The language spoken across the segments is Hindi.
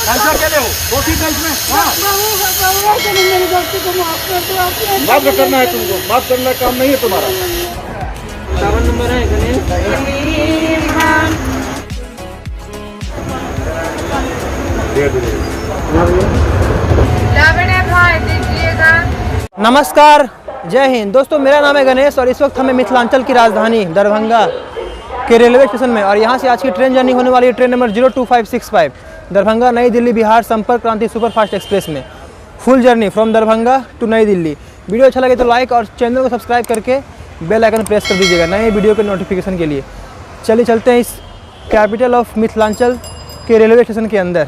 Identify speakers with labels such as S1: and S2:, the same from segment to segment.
S1: ऐसा क्या ले हो? कॉफी का इसमें माफ करना है तुमको, माफ करना काम नहीं है तुम्हारा।
S2: 57 नंबर है गणेश।
S3: नमस्कार, जय हिंद दोस्तों। मेरा नाम है गणेश और इस वक्त हमें मिथिलांचल की राजधानी दरभंगा के रेलवे स्टेशन में और यहाँ से आज की ट्रेन जर्नी होने वाली है ट्रेन नंबर 02565 दरभंगा नई दिल्ली बिहार संपर्क क्रांति सुपरफास्ट एक्सप्रेस में। Full journey from Darbhanga to Nai Delhi. Video अच्छा लगे तो लाइक और चैनल को सब्सक्राइब करके बेल आइकन प्रेस कर दीजिएगा नए वीडियो के नोटिफिकेशन के लिए। चलिए चलते हैं इस कैपिटल ऑफ मिथिलांचल के रेलवे स्टेशन के अंदर।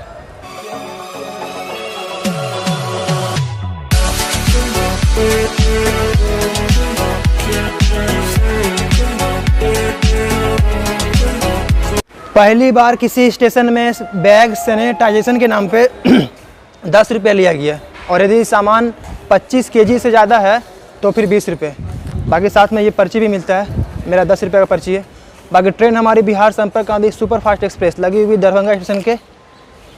S3: पहली बार किसी स्टेशन में बैग सैनिटाइजेशन के नाम पे 10 रुपये लिया गया और यदि सामान 25 केजी से ज़्यादा है तो फिर 20 रुपये। बाकी साथ में ये पर्ची भी मिलता है, मेरा 10 रुपये का पर्ची है। बाकी ट्रेन हमारी बिहार संपर्क क्रांति सुपरफास्ट एक्सप्रेस लगी हुई दरभंगा स्टेशन के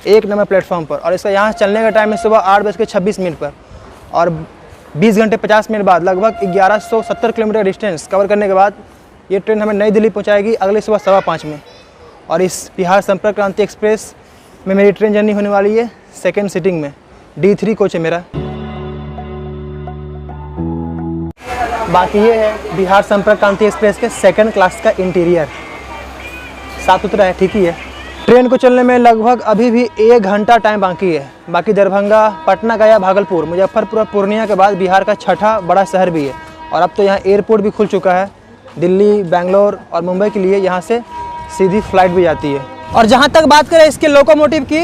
S3: 1 नंबर प्लेटफॉर्म पर और इसका यहाँ चलने का टाइम है सुबह 8:26 पर और 20 घंटे 50 मिनट बाद लगभग 1170 किलोमीटर डिस्टेंस कवर करने के बाद ये ट्रेन हमें नई दिल्ली पहुँचाएगी अगले सुबह 5:15 में। और इस बिहार संपर्क क्रांति एक्सप्रेस में मेरी ट्रेन जर्नी होने वाली है सेकंड सीटिंग में। D3 कोच है मेरा। बाकी ये है बिहार संपर्क क्रांति एक्सप्रेस के सेकंड क्लास का इंटीरियर, साफ सुथरा है, ठीक ही है। ट्रेन को चलने में लगभग अभी भी 1 घंटा टाइम बाकी है। बाकी दरभंगा, पटना, गया, भागलपुर, मुजफ्फरपुर और पूर्णिया के बाद बिहार का छठा बड़ा शहर भी है और अब तो यहाँ एयरपोर्ट भी खुल चुका है। दिल्ली, बेंगलोर और मुंबई के लिए यहाँ से सीधी फ्लाइट भी जाती है। और जहाँ तक बात करें इसके लोकोमोटिव की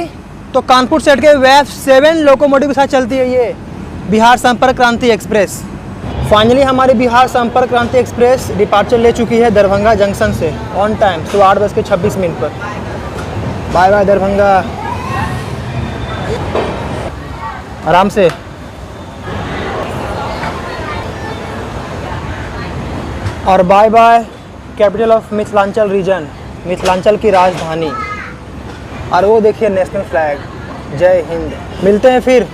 S3: तो कानपुर से के WF7 लोकोमोटिव के साथ चलती है ये बिहार संपर्क क्रांति एक्सप्रेस। फाइनली हमारी बिहार संपर्क क्रांति एक्सप्रेस डिपार्चर ले चुकी है दरभंगा जंक्शन से ऑन टाइम सुबह 8:26 पर। बाय बाय दरभंगा, आराम से। और bye bye capital of Mithilanchal region, Mithilanchal की राजधानी। और वो देखिए नेशनल फ्लैग, जय हिंद। मिलते हैं फिर।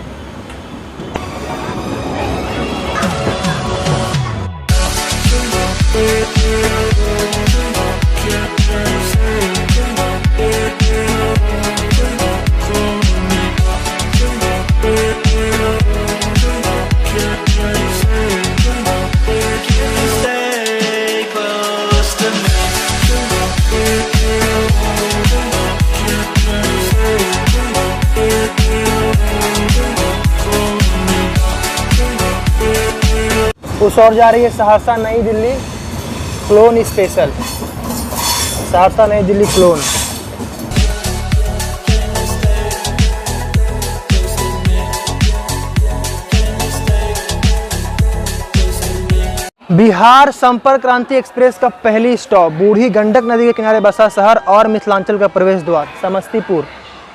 S3: उस और जा रही है सहरसा नई दिल्ली क्लोन स्पेशल, सहरसा नई दिल्ली क्लोन। बिहार संपर्क क्रांति एक्सप्रेस का पहली स्टॉप बूढ़ी गंडक नदी के किनारे बसा शहर और मिथिलांचल का प्रवेश द्वार समस्तीपुर।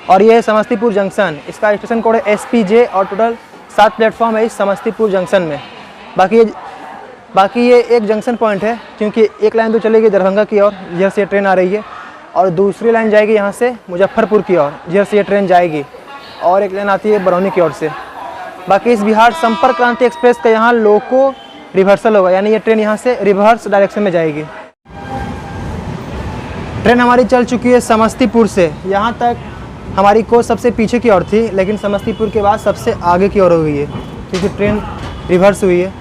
S3: और यह है समस्तीपुर जंक्शन। इसका स्टेशन कोड है SPJ और टोटल 7 प्लेटफॉर्म है इस समस्तीपुर जंक्शन में। बाकी ये एक जंक्शन पॉइंट है क्योंकि एक लाइन तो चलेगी दरभंगा की ओर, जिधर से ट्रेन आ रही है, और दूसरी लाइन जाएगी यहाँ से मुजफ्फरपुर की ओर, जिधर से ये ट्रेन जाएगी, और एक लाइन आती है बरौनी की ओर से। बाकी इस बिहार संपर्क क्रांति एक्सप्रेस का यहाँ लोको रिवर्सल होगा, यानी ये ट्रेन यहाँ से रिवर्स डायरेक्शन में जाएगी। ट्रेन हमारी चल चुकी है समस्तीपुर से। यहाँ तक हमारी कोच सबसे पीछे की ओर थी, लेकिन समस्तीपुर के बाद सबसे आगे की ओर हो गई है क्योंकि ट्रेन रिवर्स हुई है।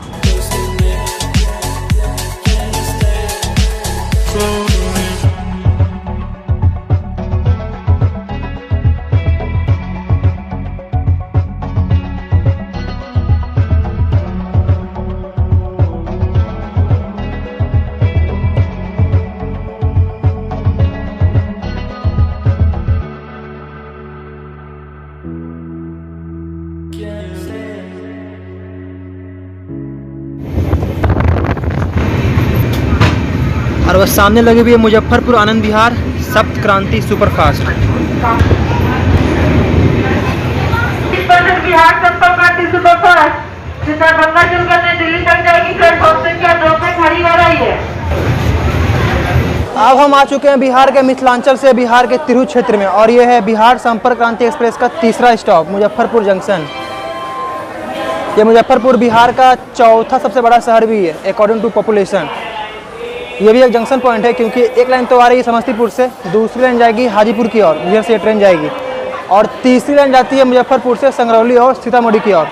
S3: और बस सामने लगी हुई है मुजफ्फरपुर आनंद विहार सप्त क्रांति सुपरफास्ट।
S4: बिहार संपर्क क्रांति सुपरफास्ट दरभंगा चलकर दिल्ली तक जाएगी। प्लेटफॉर्म संख्या 2 पे खड़ी हो रही है।
S3: अब हम आ चुके हैं बिहार के मिथिलांचल से बिहार के तिरहुत क्षेत्र में, और ये है बिहार संपर्क क्रांति एक्सप्रेस का तीसरा स्टॉप मुजफ्फरपुर जंक्शन। ये मुजफ्फरपुर बिहार का चौथा सबसे बड़ा शहर भी है अकॉर्डिंग टू पॉपुलेशन। ये भी एक जंक्शन पॉइंट है क्योंकि एक लाइन तो आ रही है समस्तीपुर से, दूसरी लाइन जाएगी हाजीपुर की ओर, इधर से ये ट्रेन जाएगी, और तीसरी लाइन जाती है मुजफ्फरपुर से संगरौली और सीतामढ़ी की ओर।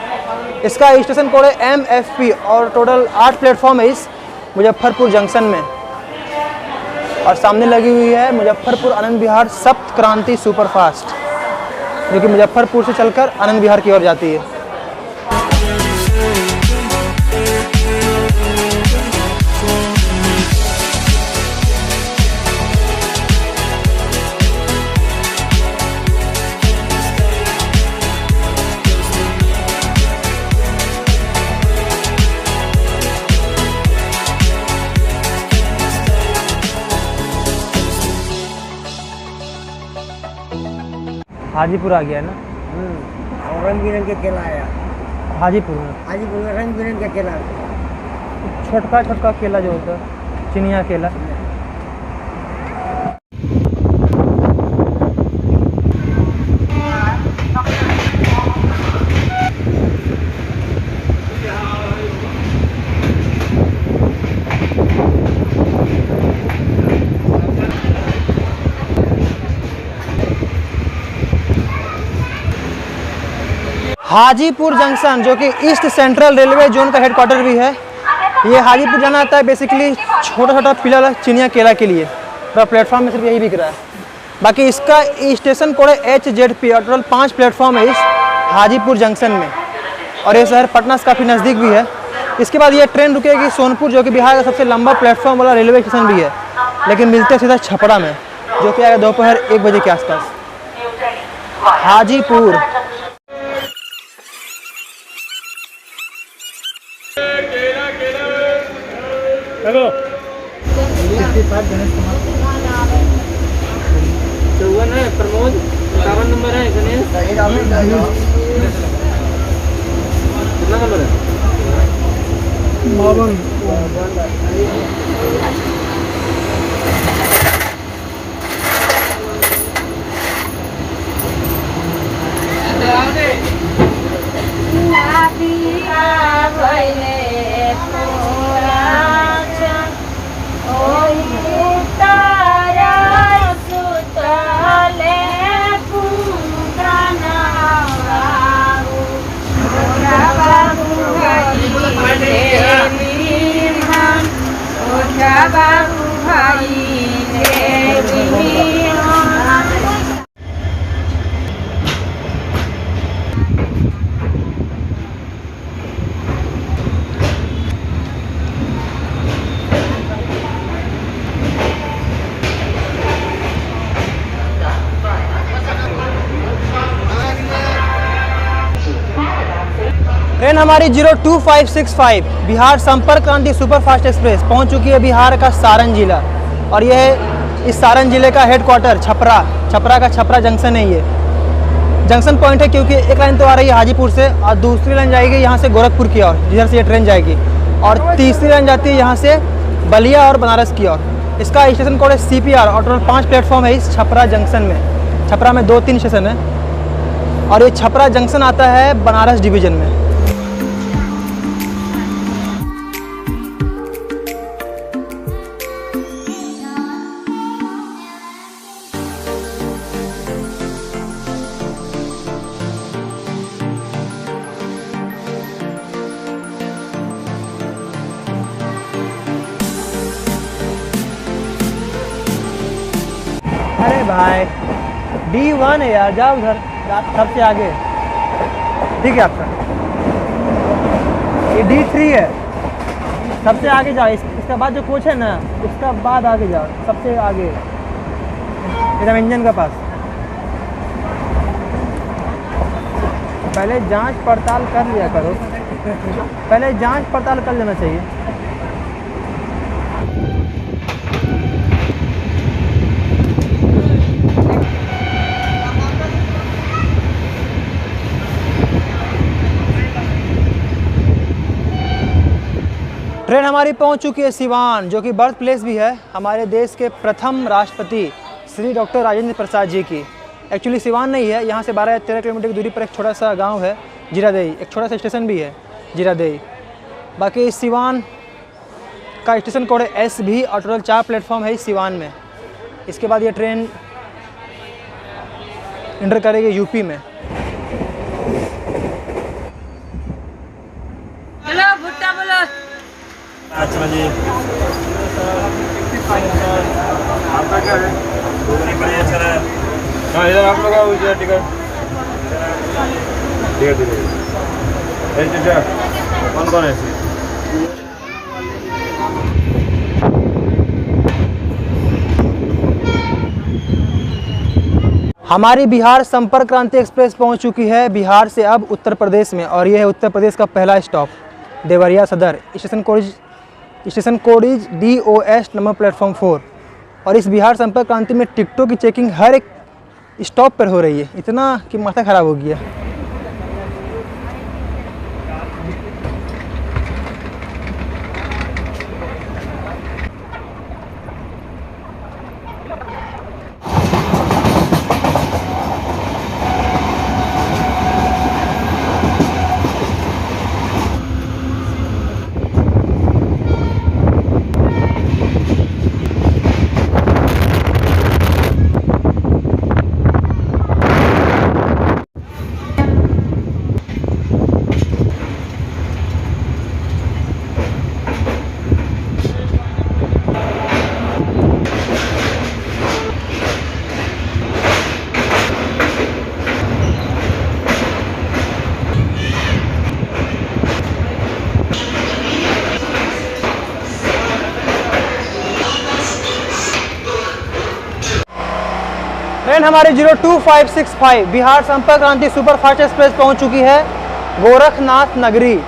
S3: इसका स्टेशन कोड है MFP और टोटल 8 प्लेटफॉर्म है इस मुजफ्फरपुर जंक्शन में। और सामने लगी हुई है मुजफ्फरपुर आनंद विहार सप्त क्रांति सुपरफास्ट, जो कि मुजफ्फरपुर से चलकर आनंद विहार की ओर जाती है। हाजीपुर आ गया ना,
S2: और रंग बिरंग के केला आया।
S3: हाजीपुर में
S2: हाजीपुर में रंग बिरंग का केला।
S3: छोटका छोटका केला जो होता है, चिनिया केला। हाजीपुर जंक्शन जो कि ईस्ट सेंट्रल रेलवे जोन का हेडक्वार्टर भी है, ये हाजीपुर जाना आता है बेसिकली छोटा छोटा पीला चिनिया केला के लिए। पूरा प्लेटफॉर्म में सिर्फ यही बिक रहा है। बाकी इसका स्टेशन कोड है HZP और टोटल 5 प्लेटफॉर्म है इस हाजीपुर जंक्शन में, और ये शहर पटना से काफ़ी नज़दीक भी है। इसके बाद ये ट्रेन रुकेगी सोनपुर, जो कि बिहार का सबसे लंबा प्लेटफॉर्म वाला रेलवे स्टेशन भी है, लेकिन मिलते सीधा छपरा में, जो कि आएगा दोपहर 1 बजे के आसपास। हाजीपुर
S1: हेलो
S2: 54 है प्रमोद, 57 नंबर है गणेश। कितना नंबर है?
S1: 52।
S3: ट्रेन हमारी 02565 बिहार संपर्क क्रांति सुपरफास्ट एक्सप्रेस पहुंच चुकी है बिहार का सारण जिला, और यह है इस सारण जिले का हेडक्वार्टर छपरा का छपरा जंक्शन है। ये जंक्शन पॉइंट है क्योंकि एक लाइन तो आ रही है हाजीपुर से, और दूसरी लाइन जाएगी यहाँ से गोरखपुर की ओर, जिधर से ये ट्रेन जाएगी, और तीसरी लाइन जाती है यहाँ से बलिया और बनारस की ओर। इसका स्टेशन कोड है CPR और टोटल 5 प्लेटफॉर्म है इस छपरा जंक्शन में। छपरा में 2-3 स्टेशन है, और ये छपरा जंक्शन आता है बनारस डिवीज़न में। अरे भाई D1 है यार, जाओ उधर सबसे आगे, ठीक है आपका। ये D3 है, सबसे आगे जाओ। इसका बाद जो कोच है ना, उसका बाद आगे जाओ, सबसे आगे एकदम इंजन का पास। पहले जांच पड़ताल कर लिया करो, पहले जांच पड़ताल कर लेना चाहिए। ट्रेन हमारी पहुंच चुकी है सिवान, जो कि बर्थ प्लेस भी है हमारे देश के प्रथम राष्ट्रपति श्री डॉक्टर राजेंद्र प्रसाद जी की। एक्चुअली सिवान नहीं है, यहाँ से 12 या 13 किलोमीटर की दूरी पर एक छोटा सा गांव है जीरादेई, एक छोटा सा स्टेशन भी है जीरादेई। बाकी सिवान का स्टेशन कोड है SB और टोटल 4 प्लेटफॉर्म है इस सिवान में। इसके बाद ये ट्रेन इंटर करेगी यूपी में।
S4: हेलो भुट्टा बोलो।
S1: अच्छा जी, आपका क्या है? बढ़िया चल रहा है। हाँ, इधर आप लोग आओ, इधर टिकट कौन कौन है?
S3: हमारी बिहार संपर्क क्रांति एक्सप्रेस पहुंच चुकी है बिहार से अब उत्तर प्रदेश में, और यह है उत्तर प्रदेश का पहला स्टॉप देवरिया सदर। Station code is DOS number platform 4। और इस बिहार संपर्क क्रांति में टिकटों की चेकिंग हर एक स्टॉप पर हो रही है, इतना कि माथा ख़राब हो गया। ट्रेन हमारी 02565 बिहार संपर्क क्रांति सुपरफास्ट एक्सप्रेस पहुंच चुकी है गोरखनाथ नगरी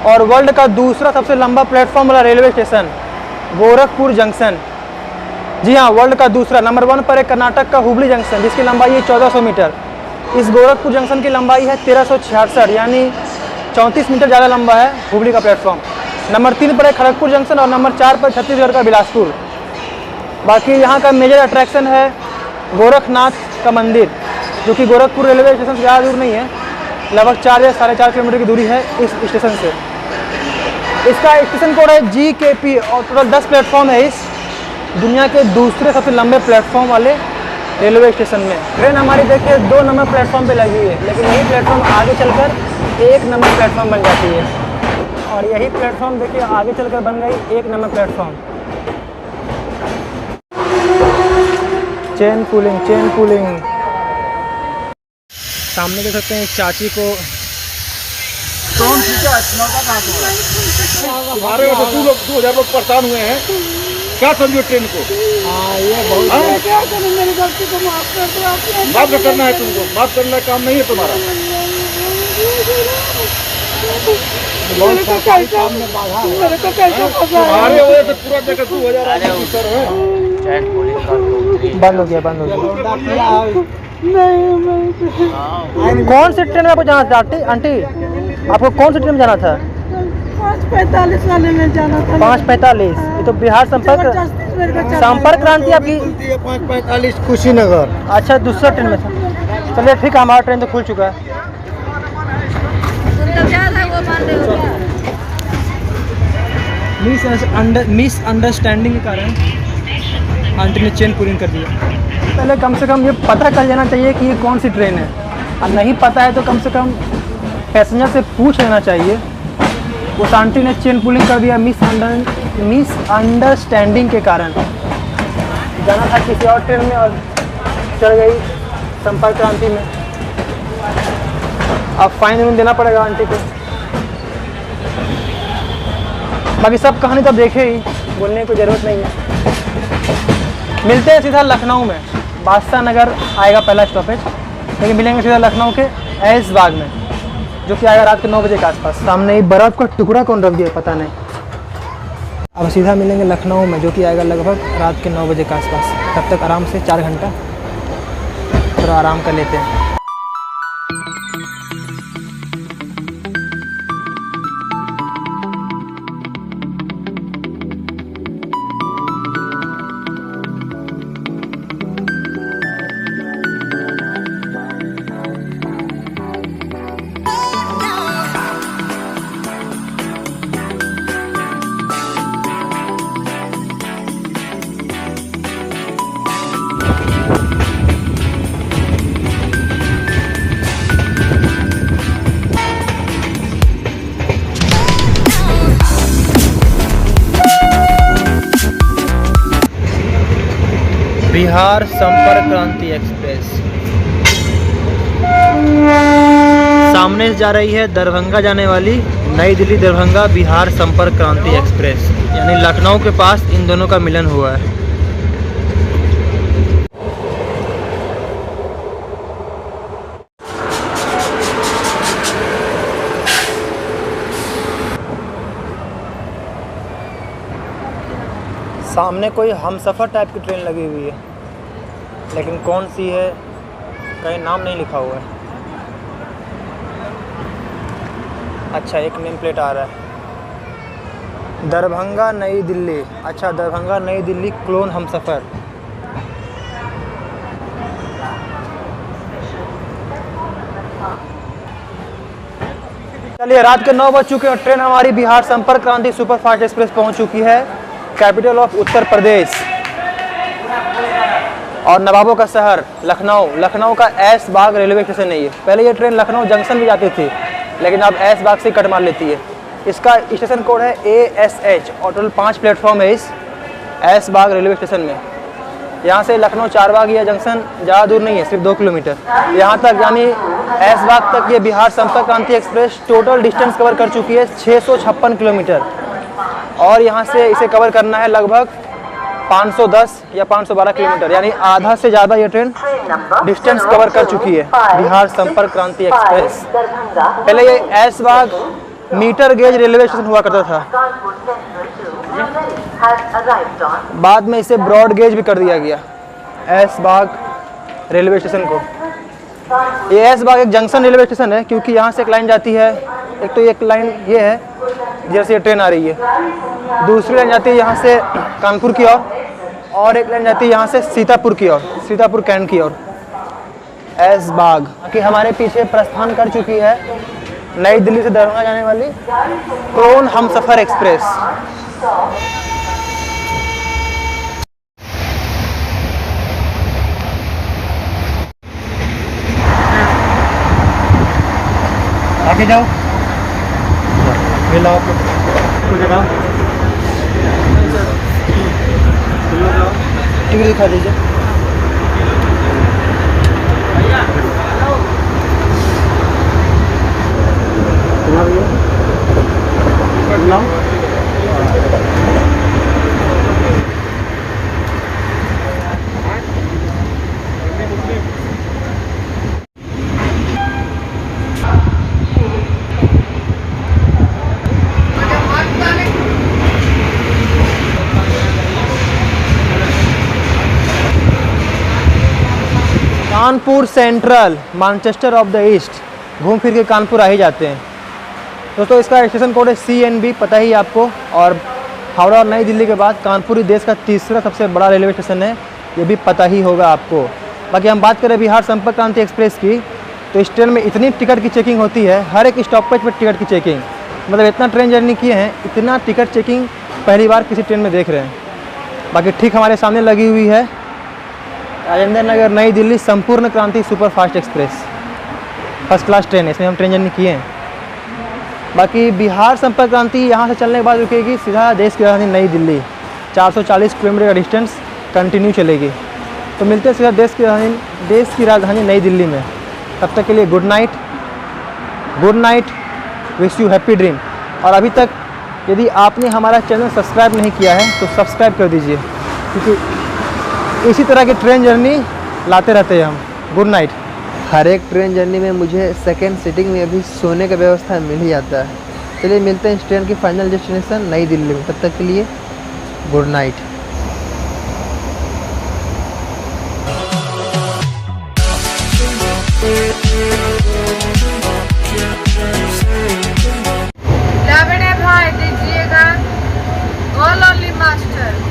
S3: और वर्ल्ड का दूसरा सबसे लंबा प्लेटफॉर्म वाला रेलवे स्टेशन गोरखपुर जंक्शन। जी हाँ, वर्ल्ड का दूसरा। नंबर 1 पर है कर्नाटक का हुबली जंक्शन, जिसकी लंबाई है 1400 मीटर। इस गोरखपुर जंक्शन की लंबाई है 1366, यानी 34 मीटर ज़्यादा लंबा है हुबली का प्लेटफॉर्म। नंबर 3 पर है खड़गपुर जंक्शन और नंबर 4 पर छत्तीसगढ़ का बिलासपुर। बाकी यहाँ का मेजर अट्रैक्शन है गोरखनाथ का मंदिर, जो कि गोरखपुर रेलवे स्टेशन से ज़्यादा दूर नहीं है, लगभग 4 या 4.5 किलोमीटर की दूरी है इस स्टेशन से। इसका स्टेशन कोड है GKP और टोटल 10 प्लेटफॉर्म है इस दुनिया के दूसरे सबसे लंबे प्लेटफॉर्म वाले रेलवे स्टेशन में। ट्रेन हमारी देखिए 2 नंबर प्लेटफॉर्म पे लगी है, लेकिन यही प्लेटफॉर्म आगे चलकर 1 नंबर प्लेटफॉर्म बन जाती है, और यही प्लेटफॉर्म देखिए आगे चलकर बन गई 1 नंबर प्लेटफॉर्म। Chain pulling. सामने देख सकते हैं चाची को
S1: कौन खींचा है? तुम्हारे वजह से 2000 लोग परेशान हुए हैं, क्या समझो ट्रेन को?
S3: ये बहुत
S4: क्या करूं, मेरी गलती को माफ कर दो। आपने
S1: माफ करना है तुमको, माफ करने का काम नहीं है तुम्हारा।
S4: मेरे को कैसा फंसा है?
S1: तुम्हारे वजह से पूरा जगह 2000 है।
S3: बंद हो गया।
S4: नहीं,
S3: कौन सी ट्रेन में आपको जाना था आंटी? आपको कौन सी ट्रेन में जाना था?
S4: 5:45 वाले में जाना था।
S3: 5:45। ये तो बिहार संपर्क क्रांति आपकी
S1: 5:45 कुशीनगर।
S3: अच्छा, दूसरा ट्रेन में था। चलिए ठीक है, हमारा ट्रेन तो खुल चुका है। मिसअंडरस्टैंडिंग के कारण आंटी ने चेन पुलिंग कर दिया। पहले कम से कम ये पता कर लेना चाहिए कि ये कौन सी ट्रेन है, और नहीं पता है तो कम से कम पैसेंजर से पूछ लेना चाहिए। उस आंटी ने चेन पुलिंग कर दिया मिसअंडरस्टैंडिंग के कारण। जाना था किसी और ट्रेन में और चढ़ गई संपर्क क्रांति में। अब फाइन देना पड़ेगा आंटी को। बाकी सब कहानी तो देखे ही, बोलने की ज़रूरत नहीं है। मिलते हैं सीधा लखनऊ में, बादशाह नगर आएगा पहला स्टॉपेज, लेकिन मिलेंगे सीधा लखनऊ के ऐश बाग में, जो कि आएगा रात के 9 बजे के आसपास। सामने ही बर्फ़ का टुकड़ा कौन रख दिया पता नहीं। अब सीधा मिलेंगे लखनऊ में, जो कि आएगा लगभग रात के 9 बजे के आसपास। तब तक आराम से 4 घंटा थोड़ा आराम कर लेते हैं। बिहार संपर्क क्रांति एक्सप्रेस सामने से जा रही है दरभंगा जाने वाली नई दिल्ली दरभंगा बिहार संपर्क क्रांति एक्सप्रेस, यानी लखनऊ के पास इन दोनों का मिलन हुआ है। सामने कोई हमसफ़र टाइप की ट्रेन लगी हुई है, लेकिन कौन सी है कहीं नाम नहीं लिखा हुआ है। अच्छा, एक नेम प्लेट आ रहा है, दरभंगा नई दिल्ली। अच्छा, दरभंगा नई दिल्ली क्लोन हमसफ़र। चलिए, रात के 9 बज चुके हैं और ट्रेन हमारी बिहार संपर्क क्रांति सुपरफास्ट एक्सप्रेस पहुंच चुकी है कैपिटल ऑफ उत्तर प्रदेश और नवाबों का शहर लखनऊ। लखनऊ का ऐश बाग रेलवे स्टेशन है ये। पहले ये ट्रेन लखनऊ जंक्शन भी जाती थी, लेकिन अब ऐश बाग से कट मार लेती है। इसका स्टेशन कोड है ASH और टोटल 5 प्लेटफॉर्म है इस ऐश बाग रेलवे स्टेशन में। यहाँ से लखनऊ चारबाग या जंक्शन ज़्यादा दूर नहीं है, सिर्फ 2 किलोमीटर। यहाँ तक यानी ऐश बाग तक ये बिहार संपर्क क्रांति एक्सप्रेस टोटल डिस्टेंस कवर कर चुकी है 656 किलोमीटर, और यहाँ से इसे कवर करना है लगभग 510 या 512 किलोमीटर, यानी आधा से ज़्यादा ये ट्रेन डिस्टेंस कवर कर चुकी है बिहार संपर्क क्रांति एक्सप्रेस। पहले ये ऐश बाग मीटर गेज रेलवे स्टेशन हुआ करता था, बाद में इसे ब्रॉड गेज भी कर दिया गया ऐश बाग रेलवे स्टेशन को। ये ऐश बाग एक जंक्शन रेलवे स्टेशन है, क्योंकि यहाँ से एक लाइन जाती है। एक तो एक लाइन ये है जैसे ये ट्रेन आ रही है, दूसरी लाइन जाती है यहाँ से कानपुर की ओर, और एक लाइन जाती है यहाँ से सीतापुर की ओर, सीतापुर कैंट की ओर। ऐश बाग कि हमारे पीछे प्रस्थान कर चुकी है नई दिल्ली से दरभंगा जाने वाली क्लोन हमसफ़र एक्सप्रेस। आगे जाओ, मिलाओ टिकट दिखा दीजिए। Kanpur central, Manchester of the east, घूम फिर के कानपुर आ ही जाते हैं दोस्तों। इसका स्टेशन कोड है CNB, पता ही आपको। और हावड़ा और नई दिल्ली के बाद कानपुर ही देश का तीसरा सबसे बड़ा रेलवे स्टेशन है, ये भी पता ही होगा आपको। बाकी हम बात करें बिहार संपर्क क्रांति एक्सप्रेस की, तो इस ट्रेन में इतनी टिकट की चेकिंग होती है, हर एक स्टॉपेज पर टिकट की चेकिंग। मतलब इतना ट्रेन जर्नी किए हैं, इतना टिकट चेकिंग पहली बार किसी ट्रेन में देख रहे हैं। बाकी ठीक हमारे सामने लगी हुई है राजेंद्र नगर नई दिल्ली संपूर्ण क्रांति superfast express, first class train है, इसमें हम ट्रेन जर्नी किए हैं। बाकी बिहार संपर्क क्रांति यहाँ से चलने के बाद रुकेगी सीधा देश की राजधानी नई दिल्ली, 440 किलोमीटर का डिस्टेंस कंटिन्यू चलेगी। तो मिलते हैं सीधा देश की राजधानी नई दिल्ली में। तब तक के लिए good night, wish you happy dream. और अभी तक यदि आपने हमारा चैनल सब्सक्राइब नहीं किया है तो सब्सक्राइब कर दीजिए, क्योंकि इसी तरह की ट्रेन जर्नी लाते रहते हैं हम। Good night.
S5: हर एक ट्रेन जर्नी में मुझे सेकेंड सीटिंग में अभी सोने का व्यवस्था मिल ही जाता है। चलिए मिलते हैं इस ट्रेन की फाइनल डेस्टिनेशन नई दिल्ली में। तब तक के लिए गुड नाइट।
S4: बड़े भाई दीजिएगा ऑल ओनली मास्टर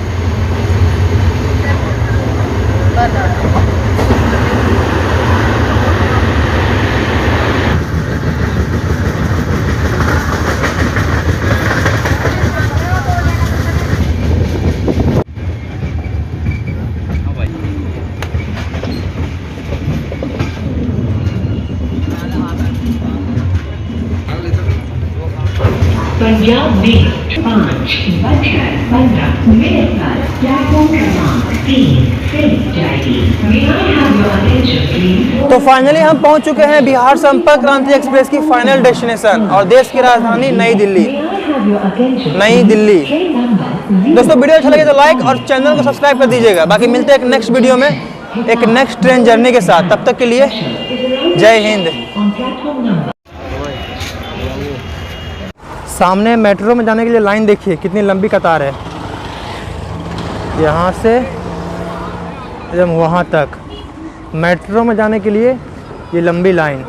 S6: पंजाब में 5:15 मिनट पर प्लेटफॉर्म क्रमांक 3 से जाएगी। May I have your attention please?
S3: तो फाइनली हम पहुंच चुके हैं बिहार संपर्क क्रांति एक्सप्रेस की फाइनल डेस्टिनेशन और देश की राजधानी नई Delhi.
S6: May I have your attention?
S3: नई दिल्ली।
S6: Train number
S3: दोस्तों वीडियो अच्छा लगे तो लाइक और चैनल को सब्सक्राइब कर दीजिएगा। बाकी मिलते हैं एक नेक्स्ट वीडियो में एक नेक्स्ट ट्रेन जर्नी के साथ। तब तक के लिए जय हिंद।
S6: on platform number
S3: सामने मेट्रो में जाने के लिए लाइन देखिए कितनी लंबी कतार है, यहाँ से एकदम वहाँ तक मेट्रो में जाने के लिए ये लंबी लाइन।